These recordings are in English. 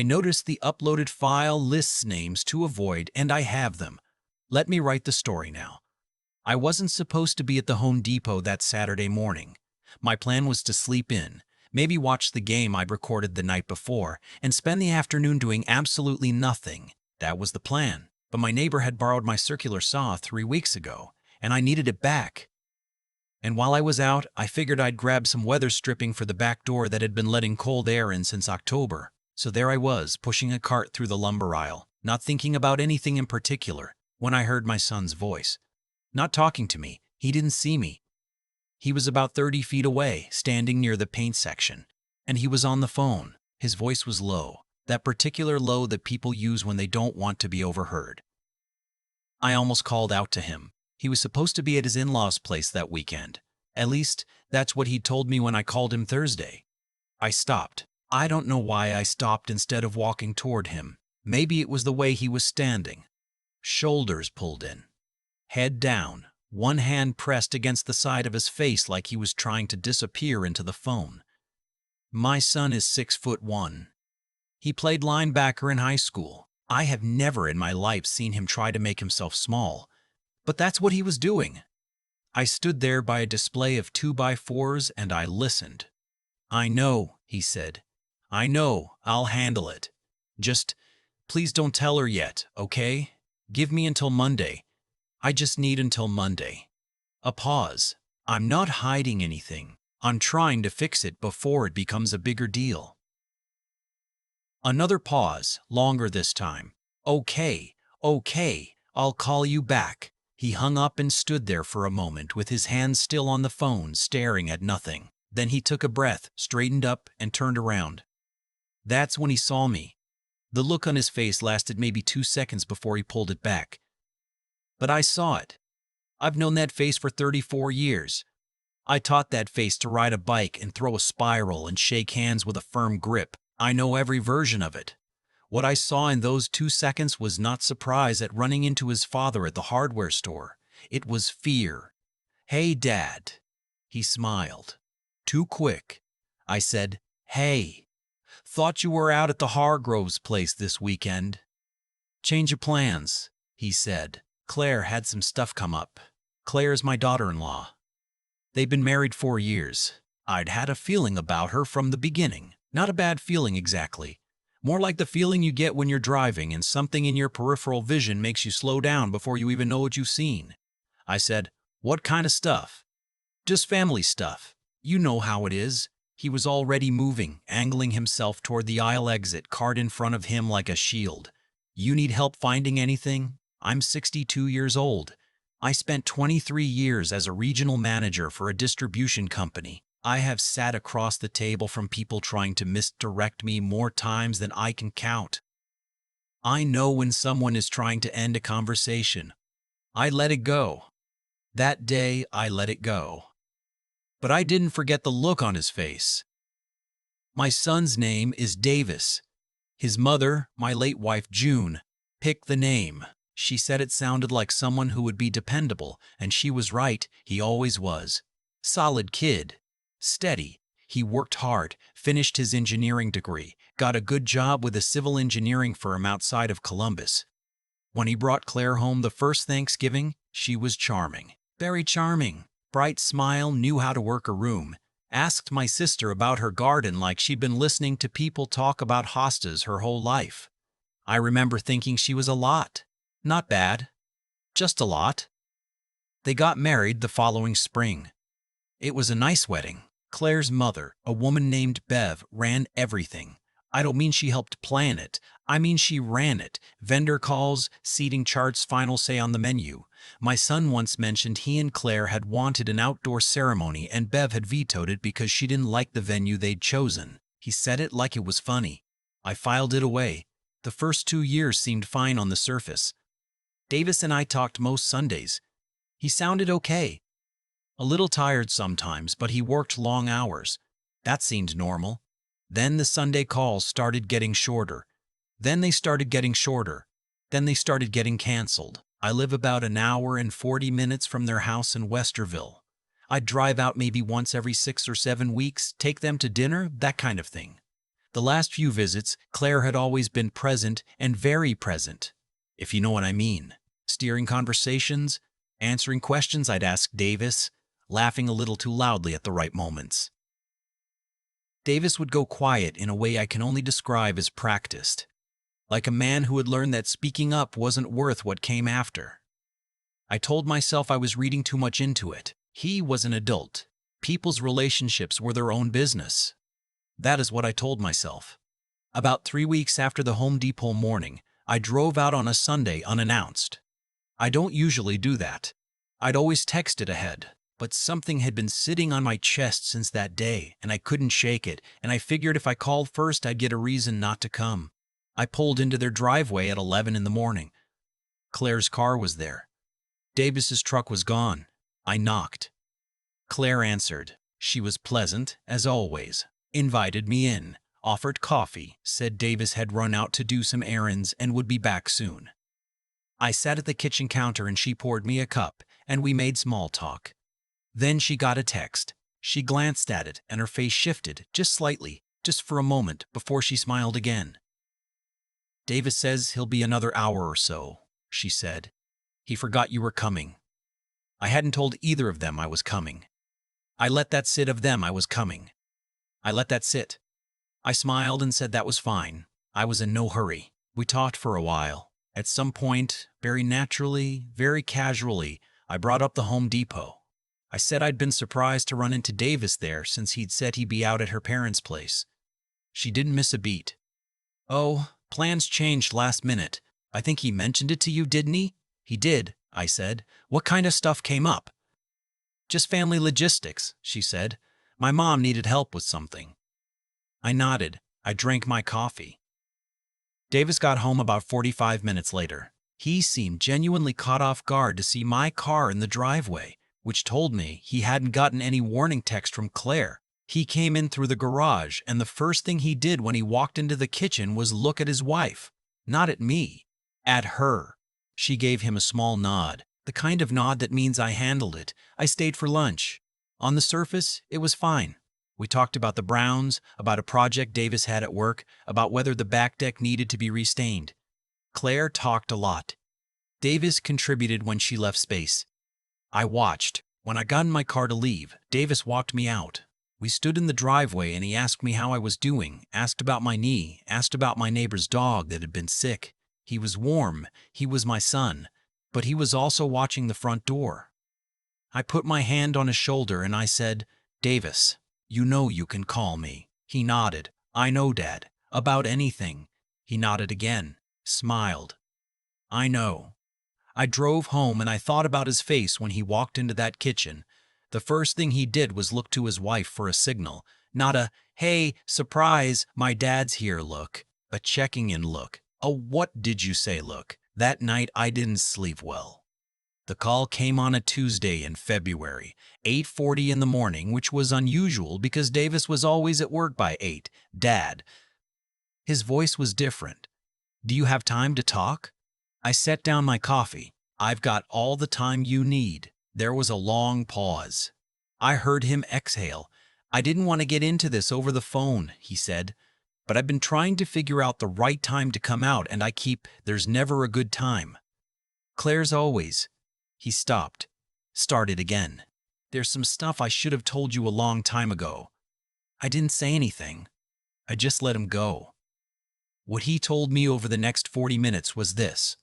I noticed the uploaded file lists names to avoid, and I have them. Let me write the story now. I wasn't supposed to be at the Home Depot that Saturday morning. My plan was to sleep in, maybe watch the game I'd recorded the night before, and spend the afternoon doing absolutely nothing. That was the plan. But my neighbor had borrowed my circular saw 3 weeks ago, and I needed it back. And while I was out, I figured I'd grab some weather stripping for the back door that had been letting cold air in since October. So there I was, pushing a cart through the lumber aisle, not thinking about anything in particular, when I heard my son's voice. Not talking to me. He didn't see me. He was about 30 feet away, standing near the paint section. And he was on the phone. His voice was low, that particular low that people use when they don't want to be overheard. I almost called out to him. He was supposed to be at his in-laws' place that weekend. At least, that's what he told me when I called him Thursday. I stopped. I don't know why I stopped instead of walking toward him. Maybe it was the way he was standing. Shoulders pulled in. Head down, one hand pressed against the side of his face like he was trying to disappear into the phone. My son is 6'1". He played linebacker in high school. I have never in my life seen him try to make himself small, but that's what he was doing. I stood there by a display of 2x4s and I listened. "I know," he said. "I know, I'll handle it. Just, please don't tell her yet, okay? Give me until Monday. I just need until Monday." A pause. I'm not hiding anything. I'm trying to fix it before it becomes a bigger deal. Another pause, longer this time. "Okay, I'll call you back." He hung up and stood there for a moment with his hands still on the phone, staring at nothing. Then he took a breath, straightened up, and turned around. That's when he saw me. The look on his face lasted maybe 2 seconds before he pulled it back. But I saw it. I've known that face for 34 years. I taught that face to ride a bike and throw a spiral and shake hands with a firm grip. I know every version of it. What I saw in those 2 seconds was not surprise at running into his father at the hardware store. It was fear. "Hey, Dad." He smiled. "Too quick." I said, "Hey. Thought you were out at the Hargroves place this weekend." "Change of plans," he said. "Claire had some stuff come up." Claire's my daughter-in-law. They've been married 4 years. I'd had a feeling about her from the beginning. Not a bad feeling exactly. More like the feeling you get when you're driving and something in your peripheral vision makes you slow down before you even know what you've seen. I said, "What kind of stuff?" "Just family stuff. You know how it is." He was already moving, angling himself toward the aisle exit, cart in front of him like a shield. "You need help finding anything? I'm 62 years old. I spent 23 years as a regional manager for a distribution company. I have sat across the table from people trying to misdirect me more times than I can count. I know when someone is trying to end a conversation. I let it go. That day, I let it go. But I didn't forget the look on his face. My son's name is Davis. His mother, my late wife June, picked the name. She said it sounded like someone who would be dependable, and she was right. He always was. Solid kid. Steady. He worked hard, finished his engineering degree, got a good job with a civil engineering firm outside of Columbus. When he brought Claire home the first Thanksgiving, she was charming. Very charming. Bright smile, knew how to work a room. Asked my sister about her garden like she'd been listening to people talk about hostas her whole life. I remember thinking she was a lot. Not bad. Just a lot. They got married the following spring. It was a nice wedding. Claire's mother, a woman named Bev, ran everything. I don't mean she helped plan it. I mean she ran it. Vendor calls, seating charts, final say on the menu. My son once mentioned he and Claire had wanted an outdoor ceremony and Bev had vetoed it because she didn't like the venue they'd chosen. He said it like it was funny. I filed it away. The first 2 years seemed fine on the surface. Davis and I talked most Sundays. He sounded okay. A little tired sometimes, but he worked long hours. That seemed normal. Then the Sunday calls started getting shorter. Then they started getting shorter. Then they started getting canceled. I live about an hour and 40 minutes from their house in Westerville. I'd drive out maybe once every 6 or 7 weeks, take them to dinner, that kind of thing. The last few visits, Claire had always been present and very present, if you know what I mean. Steering conversations, answering questions I'd ask Davis, laughing a little too loudly at the right moments. Davis would go quiet in a way I can only describe as practiced, like a man who had learned that speaking up wasn't worth what came after. I told myself I was reading too much into it. He was an adult. People's relationships were their own business. That is what I told myself. About 3 weeks after the Home Depot morning, I drove out on a Sunday unannounced. I don't usually do that. I'd always texted ahead, but something had been sitting on my chest since that day, and I couldn't shake it, and I figured if I called first I'd get a reason not to come. I pulled into their driveway at 11 in the morning. Claire's car was there. Davis's truck was gone. I knocked. Claire answered. She was pleasant, as always. Invited me in, offered coffee, said Davis had run out to do some errands and would be back soon. I sat at the kitchen counter and she poured me a cup, and we made small talk. Then she got a text. She glanced at it and her face shifted, just slightly, just for a moment, before she smiled again. Davis says he'll be another hour or so, she said. He forgot you were coming. I hadn't told either of them I was coming. I let that sit of them I was coming. I let that sit. I smiled and said that was fine. I was in no hurry. We talked for a while. At some point, very naturally, very casually, I brought up the Home Depot. I said I'd been surprised to run into Davis there since he'd said he'd be out at her parents' place. She didn't miss a beat. Oh, plans changed last minute. I think he mentioned it to you, didn't he? He did, I said. What kind of stuff came up? Just family logistics, she said. My mom needed help with something. I nodded. I drank my coffee. Davis got home about 45 minutes later. He seemed genuinely caught off guard to see my car in the driveway, which told me he hadn't gotten any warning text from Claire. He came in through the garage, and the first thing he did when he walked into the kitchen was look at his wife. Not at me. At her. She gave him a small nod, the kind of nod that means I handled it. I stayed for lunch. On the surface, it was fine. We talked about the Browns, about a project Davis had at work, about whether the back deck needed to be restained. Claire talked a lot. Davis contributed when she left space. I watched. When I got in my car to leave, Davis walked me out. We stood in the driveway and he asked me how I was doing, asked about my knee, asked about my neighbor's dog that had been sick. He was warm. He was my son. But he was also watching the front door. I put my hand on his shoulder and I said, Davis, you know you can call me. He nodded. I know, Dad. About anything. He nodded again, smiled. I know. I drove home and I thought about his face when he walked into that kitchen. The first thing he did was look to his wife for a signal. Not a, hey, surprise, my dad's here look. A checking in look. A what did you say look. That night I didn't sleep well. The call came on a Tuesday in February, 8:40 in the morning, which was unusual because Davis was always at work by 8. Dad. His voice was different. Do you have time to talk? I set down my coffee. I've got all the time you need. There was a long pause. I heard him exhale. I didn't want to get into this over the phone, he said. But I've been trying to figure out the right time to come out, and there's never a good time. Claire's always. He stopped. Started again. There's some stuff I should have told you a long time ago. I didn't say anything. I just let him go. What he told me over the next 40 minutes was this.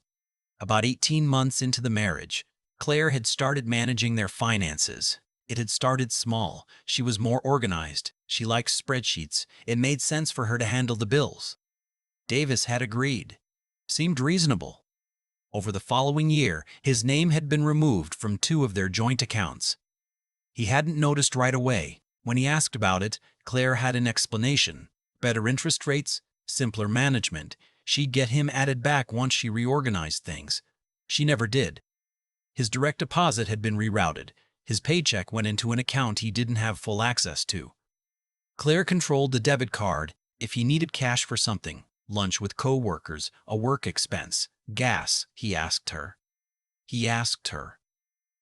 About 18 months into the marriage, Claire had started managing their finances. It had started small. She was more organized. She liked spreadsheets. It made sense for her to handle the bills. Davis had agreed. Seemed reasonable. Over the following year, his name had been removed from 2 of their joint accounts. He hadn't noticed right away. When he asked about it, Claire had an explanation. Better interest rates, simpler management. She'd get him added back once she reorganized things. She never did. His direct deposit had been rerouted. His paycheck went into an account he didn't have full access to. Claire controlled the debit card if he needed cash for something. Lunch with co-workers, a work expense, gas, he asked her. He asked her.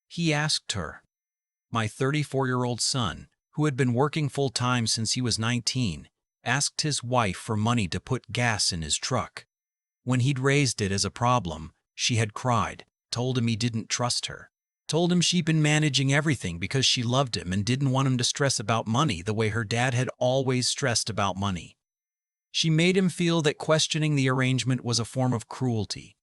He asked her. My 34-year-old son, who had been working full-time since he was 19, asked his wife for money to put gas in his truck. When he'd raised it as a problem, she had cried, told him he didn't trust her, told him she'd been managing everything because she loved him and didn't want him to stress about money the way her dad had always stressed about money. She made him feel that questioning the arrangement was a form of cruelty.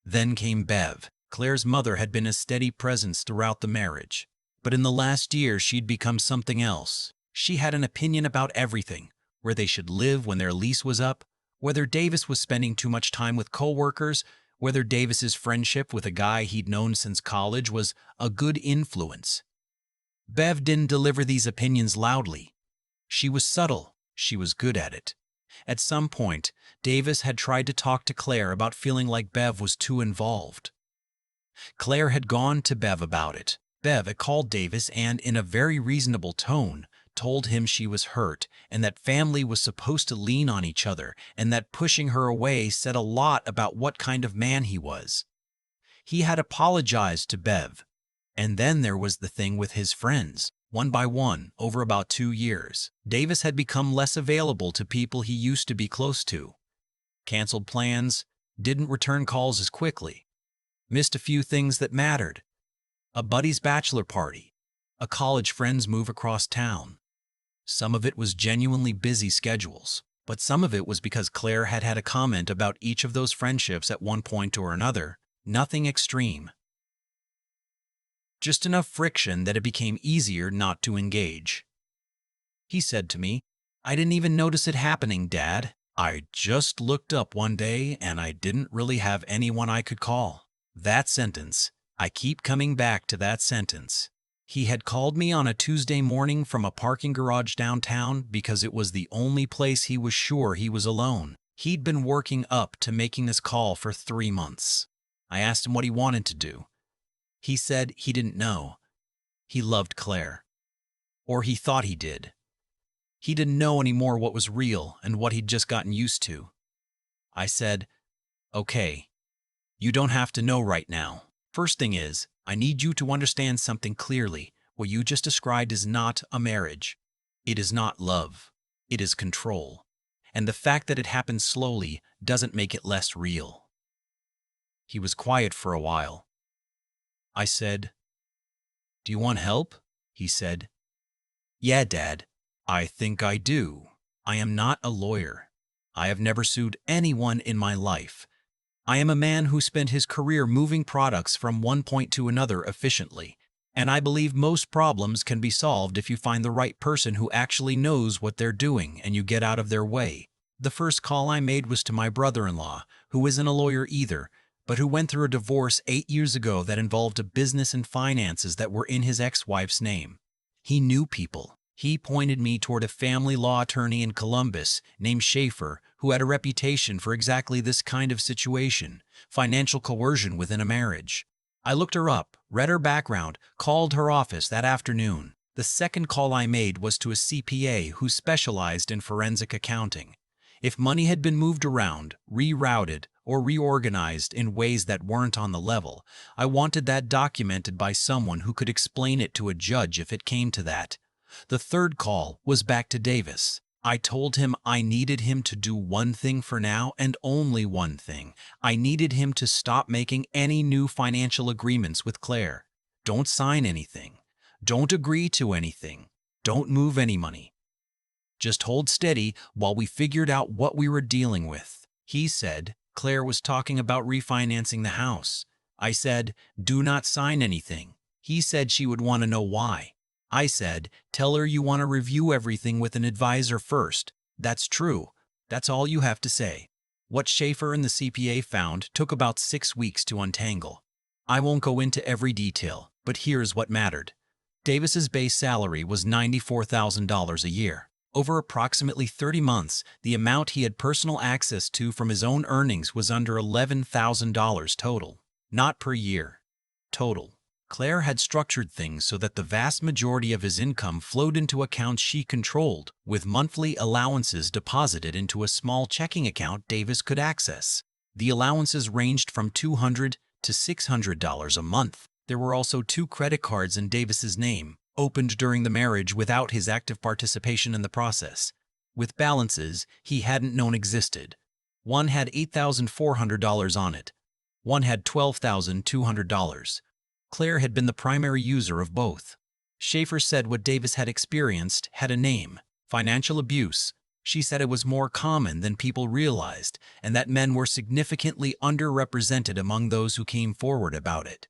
Then came Bev. Claire's mother had been a steady presence throughout the marriage, but in the last year she'd become something else. She had an opinion about everything, where they should live when their lease was up, whether Davis was spending too much time with coworkers, whether Davis's friendship with a guy he'd known since college was a good influence. Bev didn't deliver these opinions loudly. She was subtle. She was good at it. At some point, Davis had tried to talk to Claire about feeling like Bev was too involved. Claire had gone to Bev about it. Bev had called Davis and, in a very reasonable tone, told him she was hurt and that family was supposed to lean on each other and that pushing her away said a lot about what kind of man he was. He had apologized to Bev. And then there was the thing with his friends. One by one, over about 2 years, Davis had become less available to people he used to be close to. Canceled plans, didn't return calls as quickly, missed a few things that mattered. A buddy's bachelor party, a college friend's move across town. Some of it was genuinely busy schedules, but some of it was because Claire had had a comment about each of those friendships at one point or another. Nothing extreme. Just enough friction that it became easier not to engage. He said to me, "I didn't even notice it happening, Dad. I just looked up one day and I didn't really have anyone I could call." That sentence, I keep coming back to that sentence. He had called me on a Tuesday morning from a parking garage downtown because it was the only place he was sure he was alone. He'd been working up to making this call for 3 months. I asked him what he wanted to do. He said he didn't know. He loved Claire. Or he thought he did. He didn't know anymore what was real and what he'd just gotten used to. I said, "Okay, you don't have to know right now. First thing is, I need you to understand something clearly. What you just described is not a marriage. It is not love. It is control. And the fact that it happens slowly doesn't make it less real." He was quiet for a while. I said, "Do you want help?" He said, "Yeah, Dad, I think I do. I am not a lawyer. I have never sued anyone in my life. I am a man who spent his career moving products from one point to another efficiently, and I believe most problems can be solved if you find the right person who actually knows what they're doing and you get out of their way." The first call I made was to my brother-in-law, who isn't a lawyer either, but who went through a divorce 8 years ago that involved a business and finances that were in his ex-wife's name. He knew people. He pointed me toward a family law attorney in Columbus named Schaefer, who had a reputation for exactly this kind of situation, financial coercion within a marriage. I looked her up, read her background, called her office that afternoon. The second call I made was to a CPA who specialized in forensic accounting. If money had been moved around, rerouted, or reorganized in ways that weren't on the level, I wanted that documented by someone who could explain it to a judge if it came to that. The third call was back to Davis. I told him I needed him to do one thing for now and only one thing. I needed him to stop making any new financial agreements with Claire. Don't sign anything. Don't agree to anything. Don't move any money. Just hold steady while we figured out what we were dealing with. He said Claire was talking about refinancing the house. I said, "Do not sign anything." He said she would want to know why. I said, "Tell her you want to review everything with an advisor first." That's true. That's all you have to say. What Schaefer and the CPA found took about 6 weeks to untangle. I won't go into every detail, but here's what mattered. Davis's base salary was $94,000 a year. Over approximately 30 months, the amount he had personal access to from his own earnings was under $11,000 total. Not per year. Total. Claire had structured things so that the vast majority of his income flowed into accounts she controlled, with monthly allowances deposited into a small checking account Davis could access. The allowances ranged from $200 to $600 a month. There were also 2 credit cards in Davis's name, opened during the marriage without his active participation in the process. with balances he hadn't known existed. One had $8,400 on it. One had $12,200. Claire had been the primary user of both. Schaefer said what Davis had experienced had a name: financial abuse. She said it was more common than people realized, and that men were significantly underrepresented among those who came forward about it.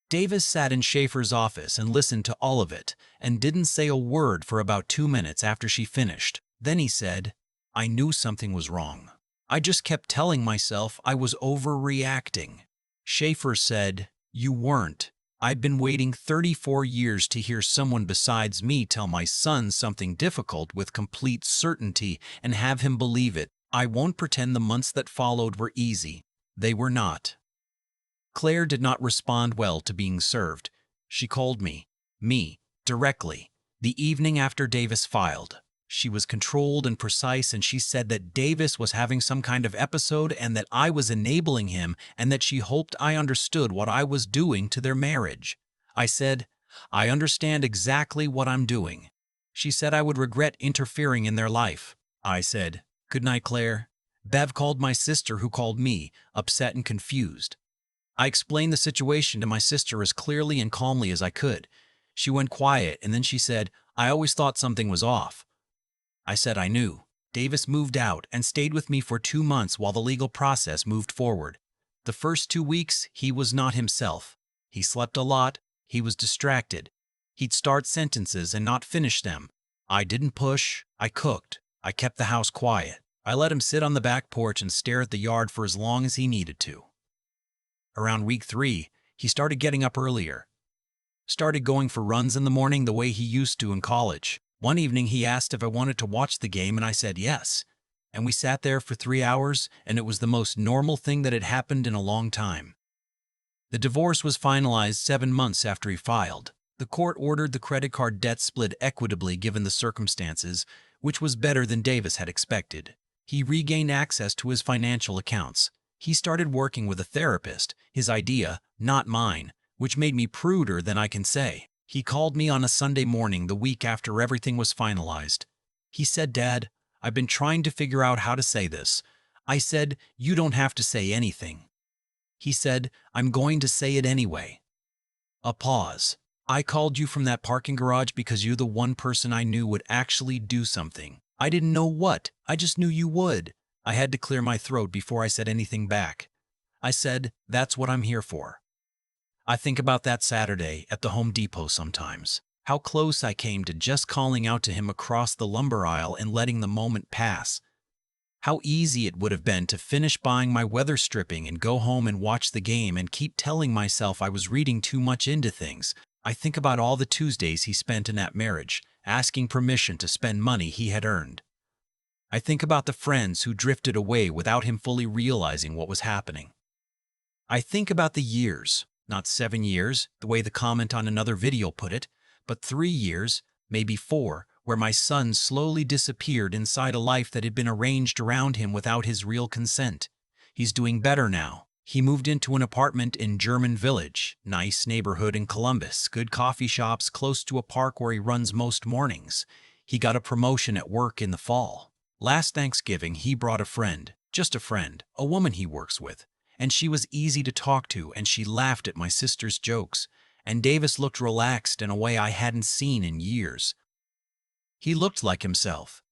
Davis sat in Schaefer's office and listened to all of it, and didn't say a word for about 2 minutes after she finished. Then he said, "I knew something was wrong. I just kept telling myself I was overreacting." Schaefer said, "You weren't. I've been waiting 34 years to hear someone besides me tell my son something difficult with complete certainty and have him believe it. I won't pretend the months that followed were easy. They were not." Claire did not respond well to being served. She called me, directly, the evening after Davis filed. She was controlled and precise, and she said that Davis was having some kind of episode and that I was enabling him, and that she hoped I understood what I was doing to their marriage. I said, "I understand exactly what I'm doing." She said I would regret interfering in their life. I said, "Good night, Claire." Bev called my sister, who called me, upset and confused. I explained the situation to my sister as clearly and calmly as I could. She went quiet, and then she said, "I always thought something was off." I said I knew. Davis moved out and stayed with me for 2 months while the legal process moved forward. The first 2 weeks, he was not himself. He slept a lot. He was distracted. He'd start sentences and not finish them. I didn't push. I cooked. I kept the house quiet. I let him sit on the back porch and stare at the yard for as long as he needed to. Around week 3, he started getting up earlier. Started going for runs in the morning the way he used to in college. One evening he asked if I wanted to watch the game, and I said yes. And we sat there for 3 hours, and it was the most normal thing that had happened in a long time. The divorce was finalized 7 months after he filed. The court ordered the credit card debt split equitably given the circumstances, which was better than Davis had expected. He regained access to his financial accounts. He started working with a therapist, his idea, not mine, which made me pruder than I can say. He called me on a Sunday morning the week after everything was finalized. He said, "Dad, I've been trying to figure out how to say this." I said, "You don't have to say anything." He said, "I'm going to say it anyway." A pause. "I called you from that parking garage because you're the one person I knew would actually do something. I didn't know what, I just knew you would." I had to clear my throat before I said anything back. I said, "That's what I'm here for." I think about that Saturday at the Home Depot sometimes. How close I came to just calling out to him across the lumber aisle and letting the moment pass. How easy it would have been to finish buying my weather stripping and go home and watch the game and keep telling myself I was reading too much into things. I think about all the Tuesdays he spent in that marriage, asking permission to spend money he had earned. I think about the friends who drifted away without him fully realizing what was happening. I think about the years, not 7 years, the way the comment on another video put it, but 3 years, maybe 4, where my son slowly disappeared inside a life that had been arranged around him without his real consent. He's doing better now. He moved into an apartment in German Village, nice neighborhood in Columbus, good coffee shops close to a park where he runs most mornings. He got a promotion at work in the fall. Last Thanksgiving, he brought a friend, just a friend, a woman he works with, and she was easy to talk to, and she laughed at my sister's jokes, and Davis looked relaxed in a way I hadn't seen in years. He looked like himself.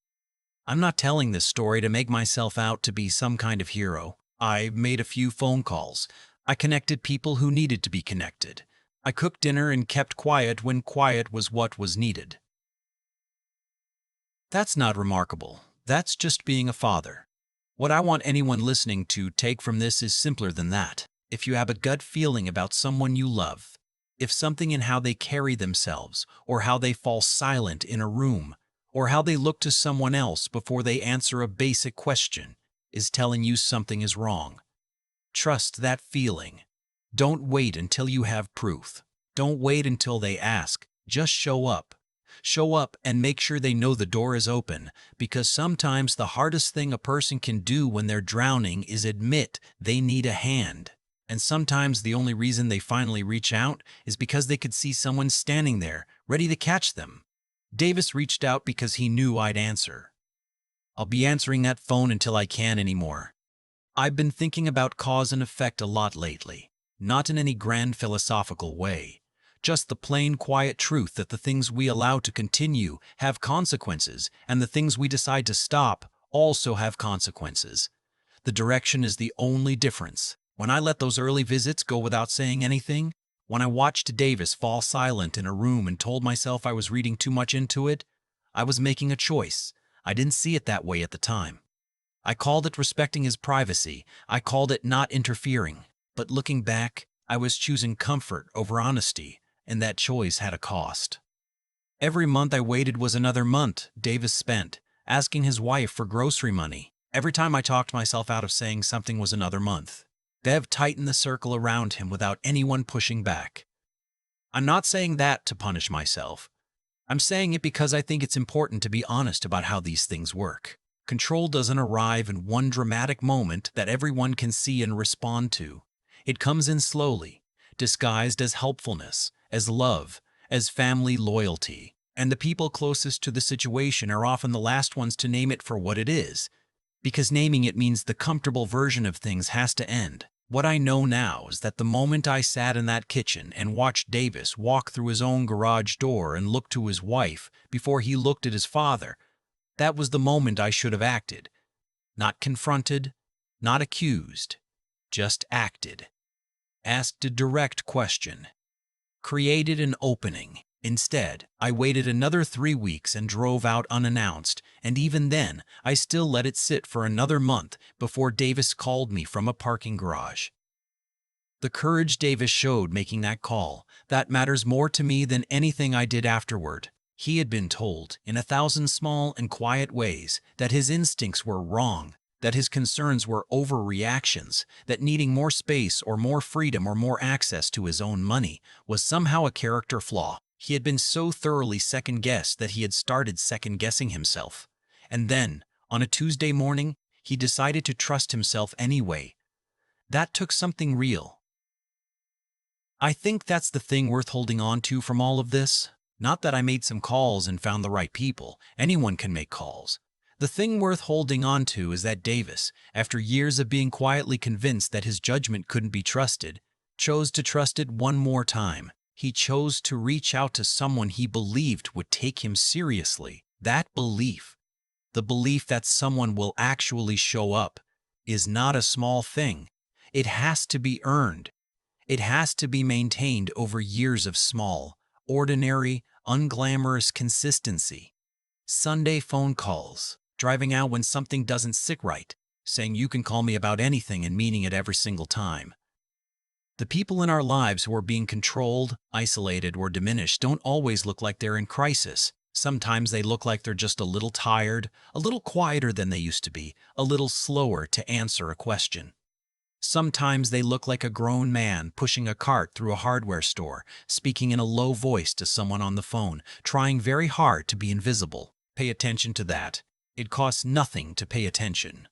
I'm not telling this story to make myself out to be some kind of hero. I made a few phone calls. I connected people who needed to be connected. I cooked dinner and kept quiet when quiet was what was needed. That's not remarkable. That's just being a father. What I want anyone listening to take from this is simpler than that. If you have a gut feeling about someone you love, if something in how they carry themselves, or how they fall silent in a room, or how they look to someone else before they answer a basic question, is telling you something is wrong, trust that feeling. Don't wait until you have proof. Don't wait until they ask. Just show up. Show up and make sure they know the door is open, because sometimes the hardest thing a person can do when they're drowning is admit they need a hand. And sometimes the only reason they finally reach out is because they could see someone standing there, ready to catch them. Davis reached out because he knew I'd answer. I'll be answering that phone until I can't anymore. I've been thinking about cause and effect a lot lately, not in any grand philosophical way, just the plain, quiet truth that the things we allow to continue have consequences, and the things we decide to stop also have consequences. The direction is the only difference. When I let those early visits go without saying anything, when I watched Davis fall silent in a room and told myself I was reading too much into it, I was making a choice. I didn't see it that way at the time. I called it respecting his privacy. I called it not interfering. But looking back, I was choosing comfort over honesty, and that choice had a cost. Every month I waited was another month Davis spent asking his wife for grocery money. Every time I talked myself out of saying something was another month. Bev tightened the circle around him without anyone pushing back. I'm not saying that to punish myself. I'm saying it because I think it's important to be honest about how these things work. Control doesn't arrive in one dramatic moment that everyone can see and respond to. It comes in slowly, disguised as helpfulness, as love, as family loyalty. And the people closest to the situation are often the last ones to name it for what it is, because naming it means the comfortable version of things has to end. What I know now is that the moment I sat in that kitchen and watched Davis walk through his own garage door and look to his wife before he looked at his father, that was the moment I should have acted. Not confronted, not accused, just acted. Asked a direct question. Created an opening. Instead, I waited another 3 weeks and drove out unannounced, and even then, I still let it sit for another month before Davis called me from a parking garage. The courage Davis showed making that call, that matters more to me than anything I did afterward. He had been told, in 1,000 small and quiet ways, that his instincts were wrong, that his concerns were overreactions, that needing more space or more freedom or more access to his own money was somehow a character flaw. He had been so thoroughly second-guessed that he had started second-guessing himself. And then, on a Tuesday morning, he decided to trust himself anyway. That took something real. I think that's the thing worth holding on to from all of this. Not that I made some calls and found the right people. Anyone can make calls. The thing worth holding on to is that Davis, after years of being quietly convinced that his judgment couldn't be trusted, chose to trust it one more time. He chose to reach out to someone he believed would take him seriously. That belief, the belief that someone will actually show up, is not a small thing. It has to be earned. It has to be maintained over years of small, ordinary, unglamorous consistency. Sunday phone calls, driving out when something doesn't sit right, saying you can call me about anything and meaning it every single time. The people in our lives who are being controlled, isolated, or diminished don't always look like they're in crisis. Sometimes they look like they're just a little tired, a little quieter than they used to be, a little slower to answer a question. Sometimes they look like a grown man pushing a cart through a hardware store, speaking in a low voice to someone on the phone, trying very hard to be invisible. Pay attention to that. It costs nothing to pay attention.